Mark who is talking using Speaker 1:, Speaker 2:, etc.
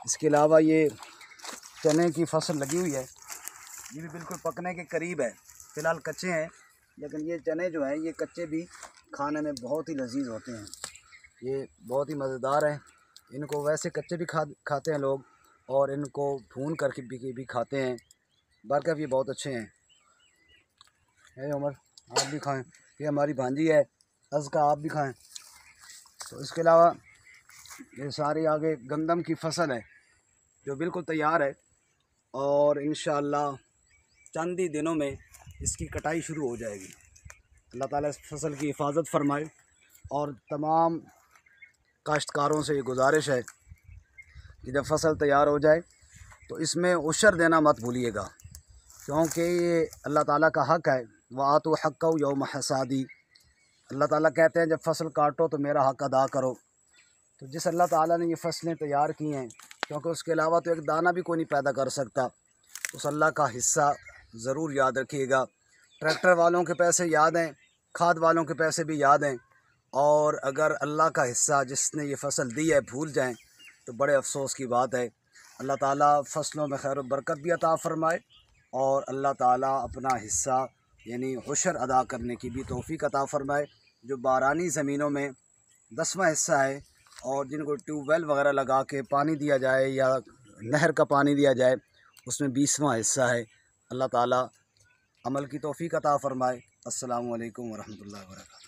Speaker 1: اس کے علاوہ یہ چنے کی فصل لگی ہوئی ہے، یہ بھی بالکل پکنے کے قریب ہے، فی الحال کچے ہیں، لیکن یہ چنے جو ہیں یہ کچے بھی کھانے میں بہت ہی لذیذ ہوتے ہیں، یہ بہت ہی مزیدار ہیں۔ ان کو ویسے کچے بھی کھاتے ہیں لوگ، اور ان کو بھون کر کے بھی کھاتے ہیں۔ برکہ یہ بہت اچھے ہیں۔ اے عمر آپ بھی کھائیں، یہ ہماری بھانجی ہے ازکا، آپ بھی کھائیں۔ تو اس کے علاوہ یہ ساری آگے گندم کی فصل ہے جو بالکل تیار ہے، اور انشاءاللہ چند ہی دنوں میں اس کی کٹائی شروع ہو جائے گی۔ اللہ تعالیٰ اس فصل کی حفاظت فرمائے، اور تمام کاشتکاروں سے یہ گزارش ہے کہ جب فصل تیار ہو جائے تو اس میں عشر دینا مت بھولیے گا، کیونکہ یہ اللہ تعالیٰ کا حق ہے۔ وَآتُوا حَقَّهُ يَوْمَ حَصَادِهِ، اللہ تعالیٰ کہتے ہیں جب فصل کاٹو تو میرا حق ادا کرو۔ تو جس اللہ تعالیٰ نے یہ فصلیں تیار کی ہیں، کیونکہ اس کے علاوہ تو ایک دانہ بھی کوئی نہیں پیدا کر سکتا، اس اللہ کا حصہ ضرور یاد رکھیے گا۔ ٹریکٹر والوں کے پیسے یاد ہیں، کھاد والوں کے پیسے بھی یاد ہیں، اور اگر اللہ کا حصہ جس نے یہ فصل دی ہے بھول جائیں تو بڑے افسوس کی بات ہے۔ اللہ تعالیٰ فصلوں میں خیر و برکت بھی عطا فرمائے، اور اللہ تعالیٰ اپنا حصہ یعنی عشر ادا کرنے کی بھی توفیق عطا فرمائے۔ جو بارانی زمینوں میں 10واں حصہ ہے، اور جن کو ٹیوب ویل وغیرہ لگا کے پانی دیا جائے یا نہر کا پانی دیا جائے، اس میں 20واں حصہ ہے۔ اللہ تعالیٰ عمل کی توفیق عطا فرمائے۔ السلام علیکم ورحمۃ اللہ وبرکاتہ۔